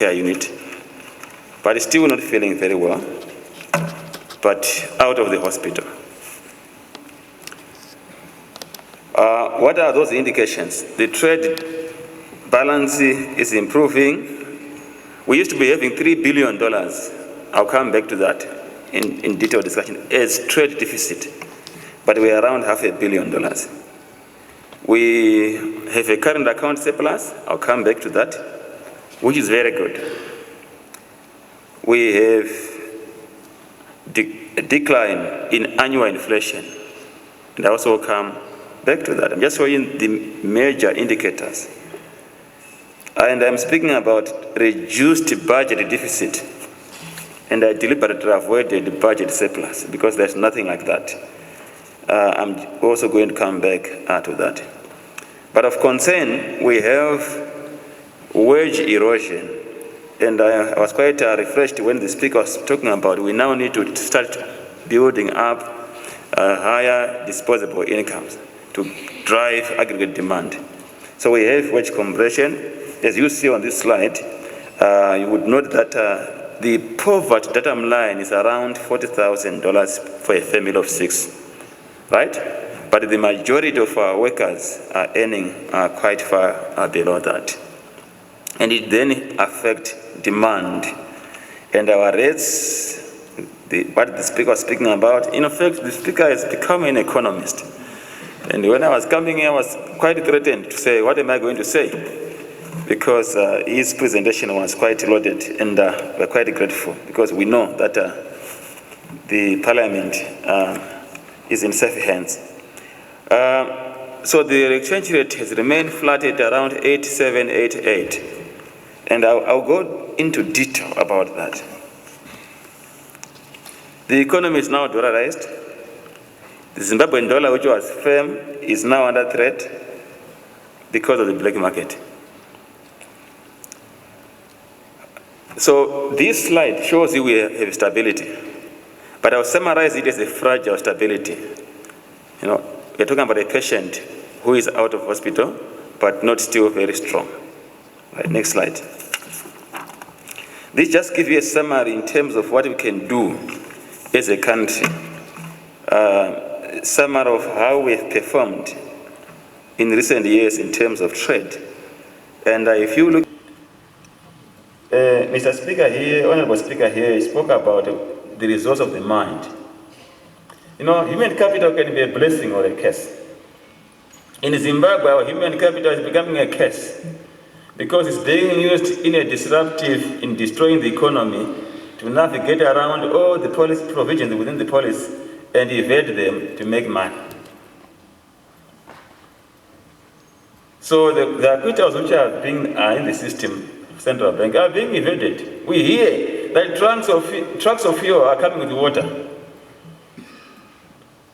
care unit, but still not feeling very well, but out of the hospital. What are those indications? The trade balance is improving. We used to be having $3 billion. I'll come back to that in detailed discussion as trade deficit, but we are around $500 million. We have a current account surplus. I'll come back to that, which is very good. We have a decline in annual inflation, and I also come back to that. I'm just showing the major indicators. And I'm speaking about reduced budget deficit, and I deliberately avoided budget surplus because there's nothing like that. I'm also going to come back to that. But of concern, we have wage erosion. And I was quite refreshed when the speaker was talking about we now need to start building up higher disposable incomes to drive aggregate demand. So we have wage compression. As you see on this slide, you would note that the poverty datum line is around $40,000 for a family of 6, right? But the majority of our workers are earning quite far below that. And it then affects demand. And our rates, what the speaker was speaking about, in effect, the speaker has become an economist. And when I was coming here, I was quite threatened to say, what am I going to say? Because his presentation was quite loaded, and we're quite grateful because we know that the parliament is in safe hands. So the exchange rate has remained flat at around 8788. And I'll go into detail about that. The economy is now dollarized. The Zimbabwean dollar, which was firm, is now under threat because of the black market. So this slide shows you we have stability, but I'll summarize it as a fragile stability. You know, we're talking about a patient who is out of hospital, but not still very strong. Right, next slide. This just gives you a summary in terms of what we can do as a country. Summary of how we have performed in recent years in terms of trade. And if you look, Mr. Speaker here, Honorable Speaker here, spoke about the resource of the mind. You know, human capital can be a blessing or a curse. In Zimbabwe, our human capital is becoming a curse because it's being used in a disruptive, in destroying the economy to navigate around all the policy provisions within the policy and evade them to make money. So the acquittals which are being in the system, central bank, are being evaded. We hear that trucks of fuel are coming with water.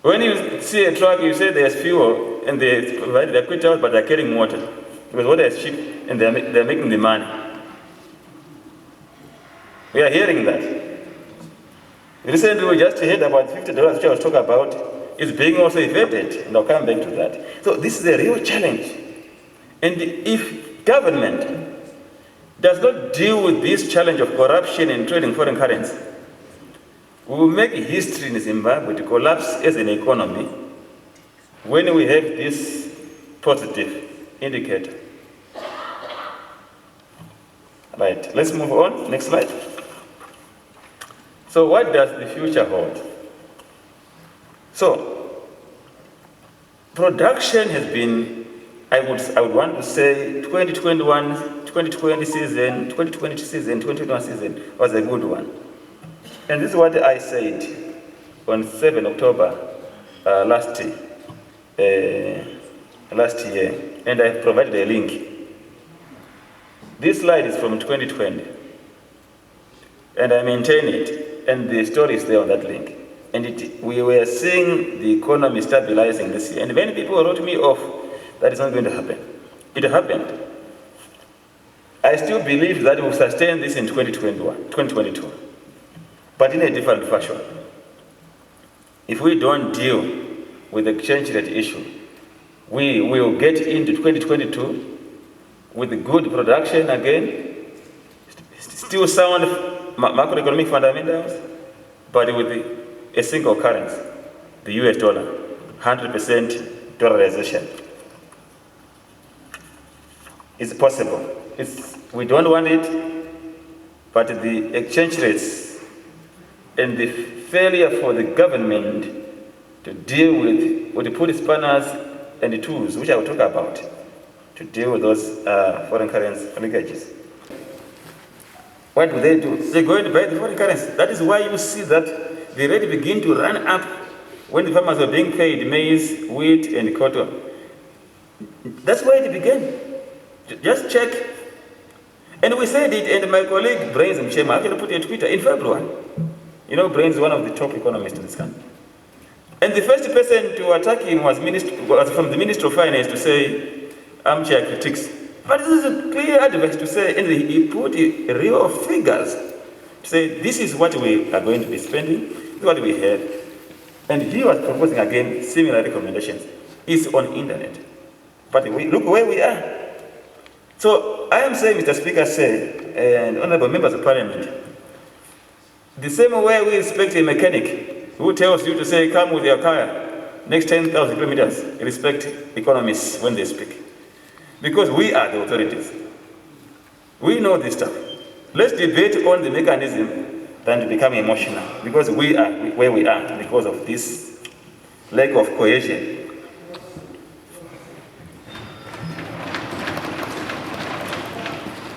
When you see a truck, you say there's fuel and they provide the acquittals, but they're carrying water because water is cheap and they're making the money. We are hearing that. Recently, we just heard about $50, which I was talking about, is being also evaded, and I'll come back to that. So this is a real challenge. And if government does not deal with this challenge of corruption and trading foreign currency, we will make history in Zimbabwe to collapse as an economy when we have this positive indicator. Right, let's move on. Next slide. So what does the future hold? So production has been, I would want to say 2020 season, 2021 season was a good one. And this is what I said on 7 October last year, and I provided a link. This slide is from 2020, and I maintain it, and the story is there on that link. And we were seeing the economy stabilizing this year, and many people wrote me off that it's not going to happen. It happened. I still believe that we'll sustain this in 2022, but in a different fashion. If we don't deal with the exchange rate issue, we will get into 2022 with good production again, still sound macroeconomic fundamentals, but with a single currency, the US dollar, 100% dollarization. It's possible. We don't want it, but the exchange rates and the failure for the government to deal with, or to put spanners and the tools, which I will talk about, to deal with those foreign currency linkages. What do? They go and buy the foreign currency. That is why you see that the rate begin to run up when the farmers were being paid maize, wheat, and cotton. That's why it began. Just check. And we said it, and my colleague Brains Mchema actually put it on Twitter in February. You know, Brains is one of the top economists in this country. And the first person to attack him was from the Minister of Finance to say, armchair critics. But this is a clear advice to say, and he put a real of figures to say, this is what we are going to be spending, this is what we have. And he was proposing again similar recommendations. It's on internet. But look where we are. So I am saying, Mr. Speaker said, and honorable members of parliament, the same way we respect a mechanic who tells you to say, come with your car next 10,000 kilometers, respect economists when they speak. Because we are the authorities. We know this stuff. Let's debate on the mechanism than to become emotional, because we are where we are because of this lack of cohesion.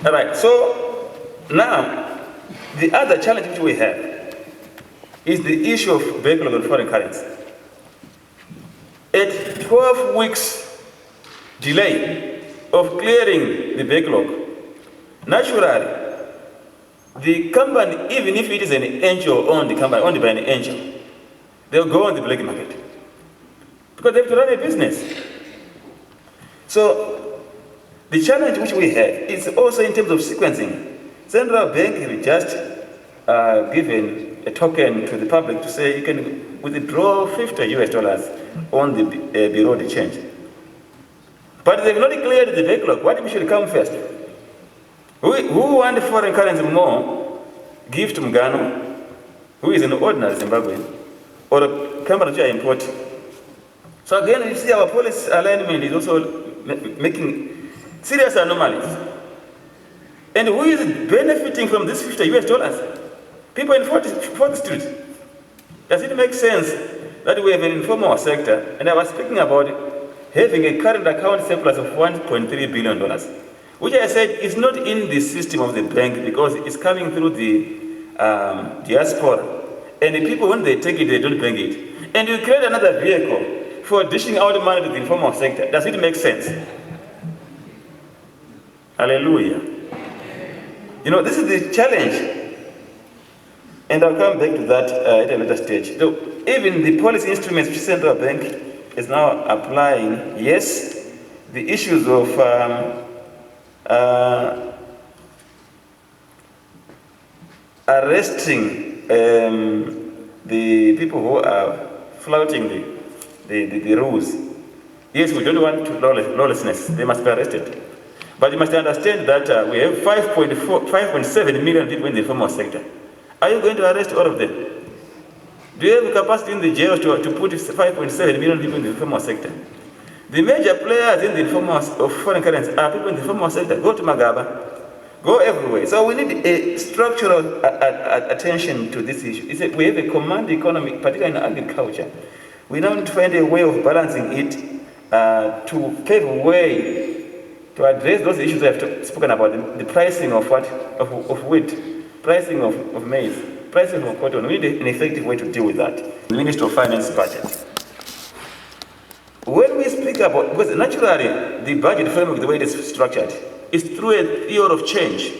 All right, so now the other challenge which we have is the issue of backlog on foreign currency. At 12 weeks delay of clearing the backlog, naturally, the company, even if it is an angel-owned company, owned by an angel, they'll go on the black market because they have to run a business. So the challenge which we have is also in terms of sequencing. Central Bank has just given a token to the public to say you can withdraw $50 on the Bureau de Change. But they've not declared the backlog. What should come first? Who want foreign currency more? Give to Mugano, who is an ordinary Zimbabwean, or a company which are importing. So again, you see our policy alignment is also making serious anomalies. And who is benefiting from this $50? People in 4th Street. Does it make sense that we have an informal sector? And I was speaking about having a current account surplus of $1.3 billion, which I said is not in the system of the bank because it's coming through the diaspora. And the people, when they take it, they don't bank it. And you create another vehicle for dishing out money to the informal sector. Does it make sense? Hallelujah. You know, this is the challenge. And I'll come back to that at a later stage. So even the policy instruments which central bank is now applying, yes, the issues of arresting the people who are flouting the rules. Yes, we don't want lawlessness. They must be arrested. But you must understand that we have 5.7 million people in the informal sector. Are you going to arrest all of them? Do you have capacity in the jails to put 5.7 million people in the informal sector? The major players in the informal of foreign currency are people in the informal sector. Go to Magaba, go everywhere. So we need a structural attention to this issue. We have a command economy, particularly in agriculture. We now need to find a way of balancing it to pave a way to address those issues I have spoken about, the pricing of wheat, pricing of maize, pricing of cotton. We need an effective way to deal with that. The Minister of Finance budget. When we speak about, because naturally the budget framework, the way it is structured, is through a theory of change,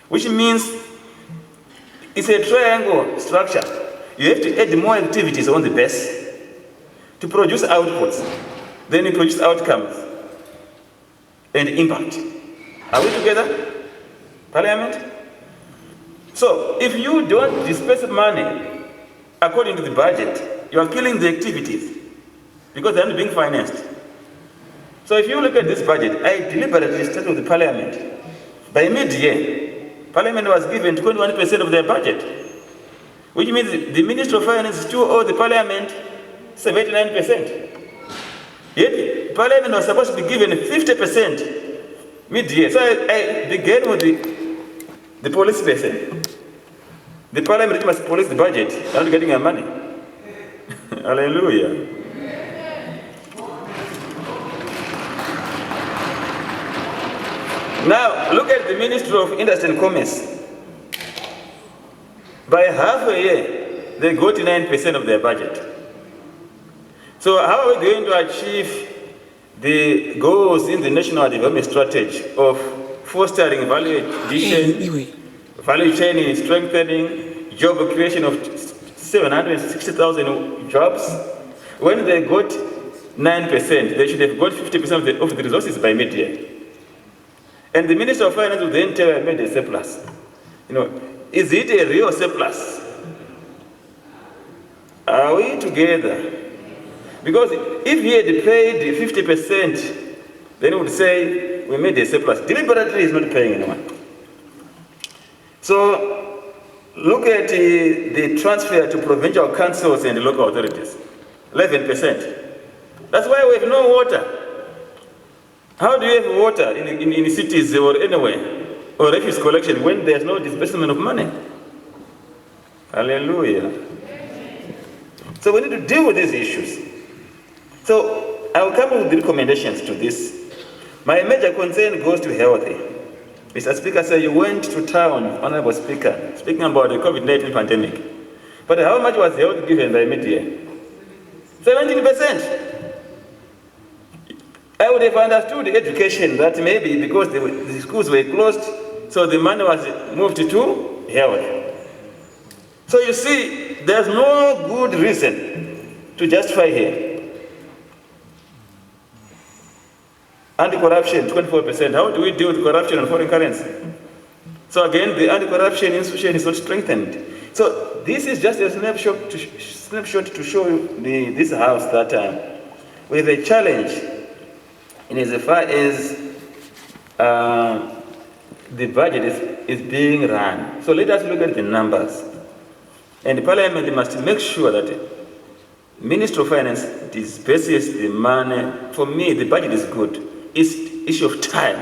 which means it's a triangle structure. You have to add more activities on the base to produce outputs. Then you produce outcomes and impact. Are we together, Parliament? So if you don't disperse money according to the budget, you are killing the activities because they are not being financed. So if you look at this budget, I deliberately started with the Parliament. By mid-year, Parliament was given 21% of their budget, which means the Minister of Finance still owes the Parliament 79%. Yet, Parliament was supposed to be given 50% mid-year. So I began with the police person. The Parliament must police the budget, not getting our money. Hallelujah. Now, look at the Ministry of Industry and Commerce. By half a year, they got 9% of their budget. So how are we going to achieve the goals in the National Development Strategy of fostering value addition, value chain strengthening, job creation of 760,000 jobs? When they got 9%, they should have got 50% of the resources by mid-year. And the Minister of Finance will then tell I made a surplus. Is it a real surplus? Are we together? Because if he had paid 50%, then he would say, we made a surplus. Deliberately, he's not paying anyone. So, look at the transfer to provincial councils and local authorities. 11%. That's why we have no water. How do you have water in cities or anywhere, or refuse collection, when there's no disbursement of money? Hallelujah. So we need to deal with these issues. So I will come with the recommendations to this. My major concern goes to health. Mr. Speaker said you went to town, Honorable Speaker, speaking about the COVID-19 pandemic. But how much was health given by mid-year? 17%. I would have understood education that maybe because the schools were closed, so the money was moved to health. So you see, there's no good reason to justify here. Anti-corruption, 24%. How do we deal with corruption and foreign currency? So again, the anti-corruption institution is not strengthened. So this is just a snapshot to show you this house that we have a challenge in as far as the budget is being run. So let us look at the numbers. And the Parliament must make sure that the Minister of Finance disburses the money. For me, the budget is good. It's issue of time.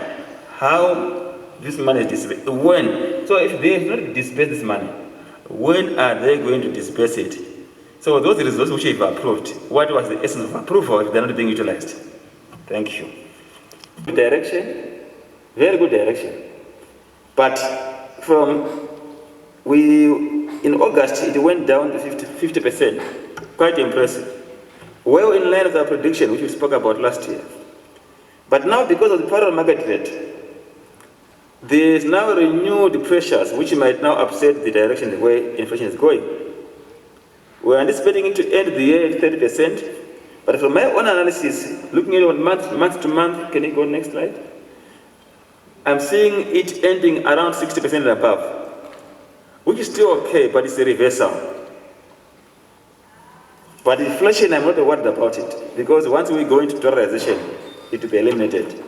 How this money is disbursed. When? So if they have not disbursed this money, when are they going to disburse it? So those resources which have approved, what was the essence of approval if they're not being utilized? Thank you. Good direction, very good direction. But in August, it went down to 50%. Quite impressive. Well in line with our prediction, which we spoke about last year. But now, because of the parallel market rate, there is now renewed pressures which might now upset the direction the way inflation is going. We're anticipating it to end the year at 30%. But from my own analysis, looking at it month to month, can you go next slide? I'm seeing it ending around 60% and above, which is still okay, but it's a reversal. But inflation, I'm not worried about it, because once we go into dollarization, it will be eliminated.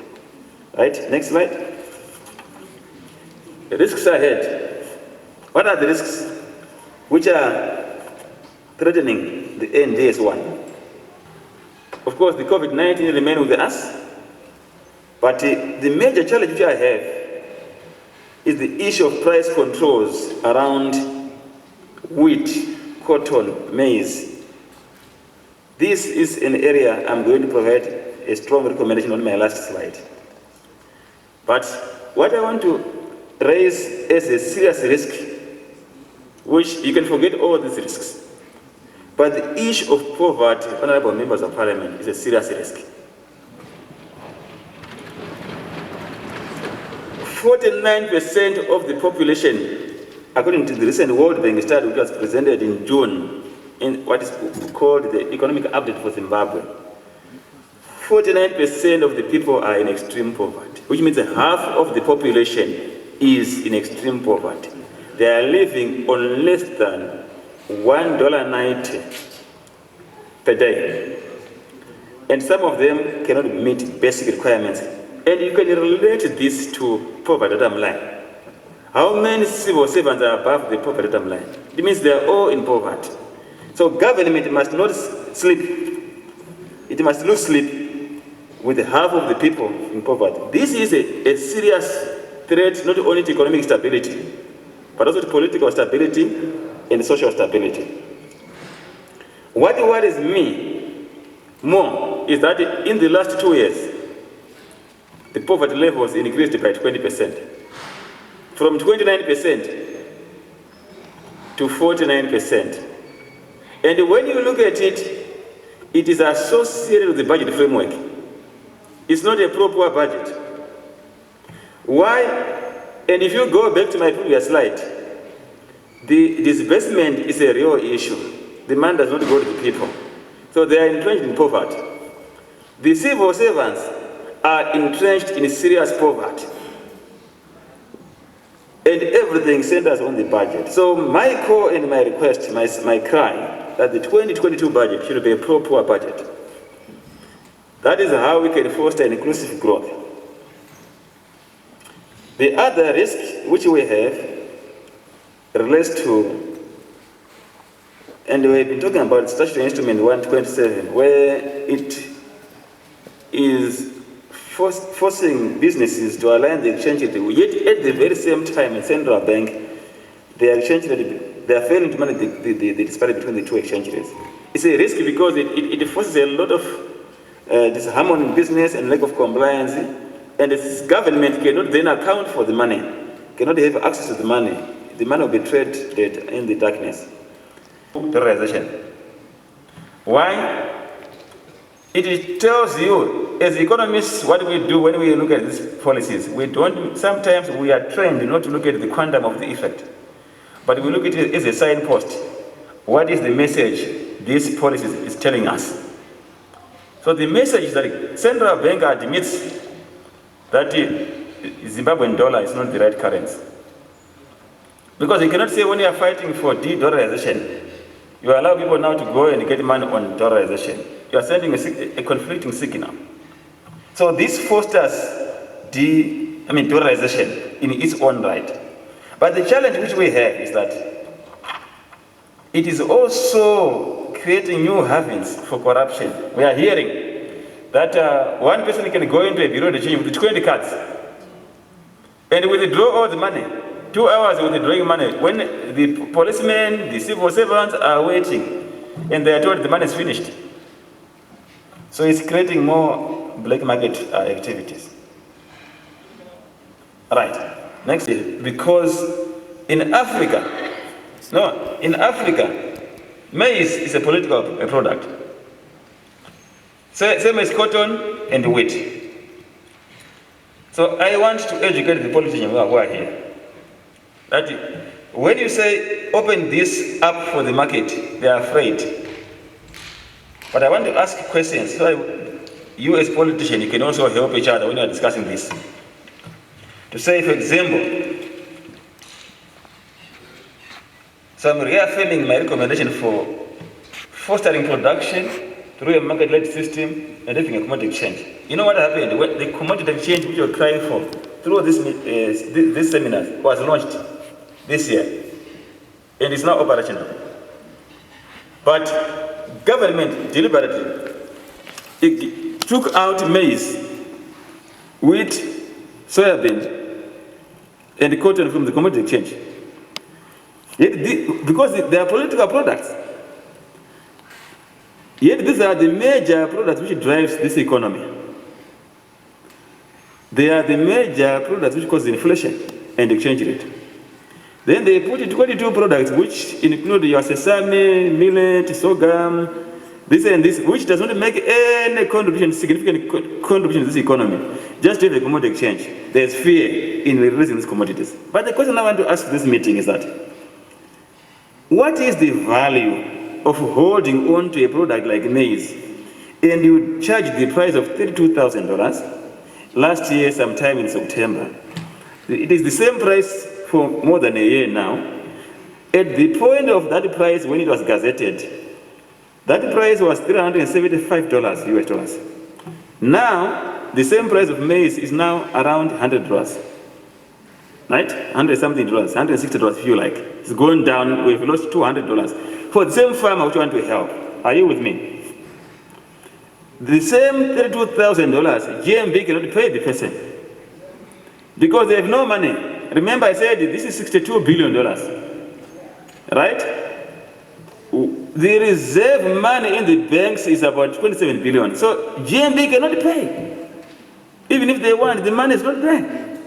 Right? Next slide. The risks ahead. What are the risks which are threatening the NDS1? Of course, the COVID-19 remains with us, but the major challenge which I have is the issue of price controls around wheat, cotton, maize. This is an area I'm going to provide a strong recommendation on my last slide. But what I want to raise as a serious risk, which you can forget all these risks, but the issue of poverty, honorable members of parliament, is a serious risk. 49% of the population, according to the recent World Bank study which was presented in June, in what is called the Economic Update for Zimbabwe, 49% of the people are in extreme poverty, which means half of the population is in extreme poverty. They are living on less than $1.90 per day. And some of them cannot meet basic requirements. And you can relate this to poverty that I'm like. How many civil servants are above the poverty line? It means they are all in poverty. So government must not sleep. It must not sleep with half of the people in poverty. This is a serious threat not only to economic stability, but also to political stability and social stability. What worries me more is that in the last 2 years, the poverty levels increased by 20%, from 29% to 49%. And when you look at it, it is associated with the budget framework. It's not a proper budget. Why? And if you go back to my previous slide, the disbursement is a real issue. The money does not go to the people. So they are entrenched in poverty. The civil servants are entrenched in serious poverty. And everything centers on the budget. So my call and my request, my cry, that the 2022 budget should be a proper budget. That is how we can foster inclusive growth. The other risk which we have relates to, and we've been talking about statutory instrument 127, where it is forcing businesses to align the exchange rate, yet at the very same time in central bank, they are failing to manage the disparity between the two exchange rates. It's a risk because it forces a lot of disharmony in business and lack of compliance, and the government cannot then account for the money, cannot have access to the money. The money will be traded in the darkness. Dollarization. Why? It tells you, as economists, what we do when we look at these policies. Sometimes we are trained not to look at the quantum of the effect, but we look at it as a signpost. What is the message this policy is telling us? So the message is that central bank admits that Zimbabwean dollar is not the right currency. Because you cannot say when you are fighting for de-dollarization, you allow people now to go and get money on dollarization. You are sending a conflicting signal. So this fosters dollarization in its own right. But the challenge which we have is that it is also creating new havens for corruption. We are hearing that one person can go into a bureau de change with 20 cards and withdraw all the money. 2 hours withdrawing money when the policemen, the civil servants are waiting and they are told the money is finished. So it's creating more black market activities. Right. Next, because in Africa, maize is a political product. Same as cotton and wheat. So I want to educate the politicians who are here that when you say open this up for the market, they are afraid. But I want to ask questions so you as politician, you can also help each other when you are discussing this. To say, for example, so I'm reaffirming my recommendation for fostering production through a market-led system and having a commodity exchange. You know what happened? When the commodity exchange which you're crying for through this seminar was launched this year and is now operational. But government deliberately took out maize, wheat, soybean, and cotton from the commodity exchange. Yet because they are political products. Yet these are the major products which drives this economy. They are the major products which cause inflation and exchange rate. Then they put 22 products which include your sesame, millet, sorghum, this and this, which does not make any significant contribution to this economy. Just to have a commodity exchange. There's fear in releasing these commodities. But the question I want to ask this meeting is that, what is the value of holding on to a product like maize and you charge the price of $32,000 last year sometime in September? It is the same price for more than a year now. At the point of that price when it was gazetted, that price was $375 US dollars. Now, the same price of maize is now around $100. right? $100-something, $160 if you like. It's gone down. We've lost $200 for the same farmer which want to help. Are you with me? The same $32,000, GMB cannot pay the person because they have no money. Remember, I said this is $62 billion, right? The reserve money in the banks is about 27 billion. So GMB cannot pay. Even if they want, the money is not there.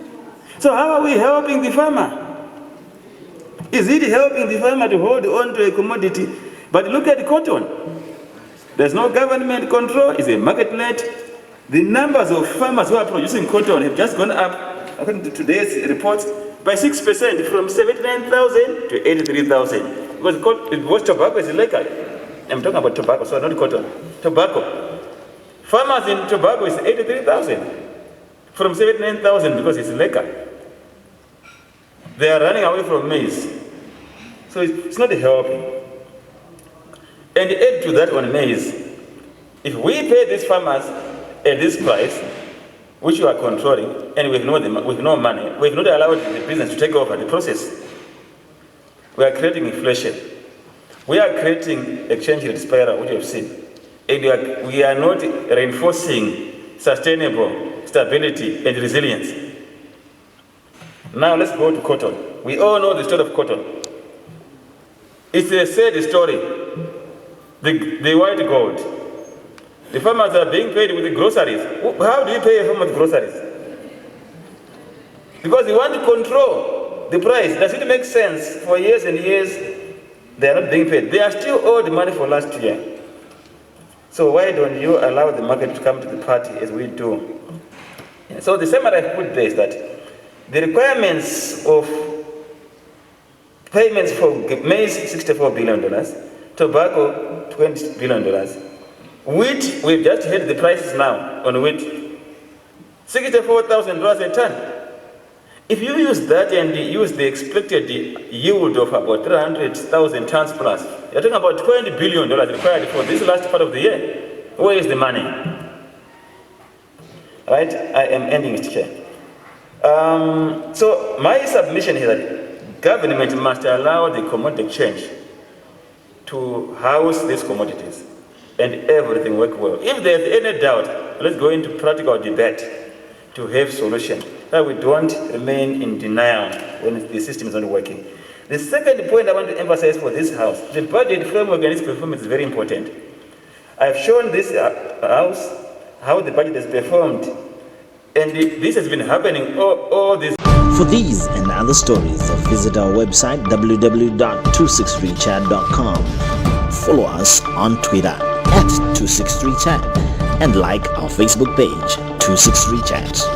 So how are we helping the farmer? Is it helping the farmer to hold on to a commodity? But look at cotton. There's no government control. It's a market net. The numbers of farmers who are producing cotton have just gone up, according to today's reports, by 6% from 79,000 to 83,000. Because tobacco is illegal. I'm talking about tobacco, so not cotton. Tobacco. Farmers in tobacco is 83,000 from 79,000 because it's illegal. They are running away from maize. So it's not helping. And add to that on maize, if we pay these farmers at this price, which you are controlling, and we have no money, we have not allowed the business to take over the process, we are creating inflation. We are creating exchange rate spiral, which you have seen. And we are not reinforcing sustainable stability and resilience. Now let's go to cotton. We all know the story of cotton. It's a sad story. The white gold. The farmers are being paid with the groceries. How do you pay a farmer with groceries? Because you want to control the price. Does it make sense? For years and years, they are not being paid. They are still owed money for last year. So why don't you allow the market to come to the party as we do? So the summary I put there is that the requirements of payments for maize, $64 billion, tobacco, $20 billion, wheat, we've just hit the prices now on wheat, $64,000 a ton. If you use that and use the expected yield of about 300,000 tons plus, you're talking about $20 billion required for this last part of the year. Where is the money? Right? I am ending it here. So my submission is that government must allow the commodity exchange to house these commodities and everything work well. If there's any doubt, let's go into practical debate to have solution. That we don't remain in denial when the system is not working. The second point I want to emphasize for this house, the budget framework and its performance is very important. I've shown this house how the budget has performed, and this has been happening all this. For these and other stories, visit our website www.263chat.com. Follow us on Twitter @263chat and like our Facebook page 263chat.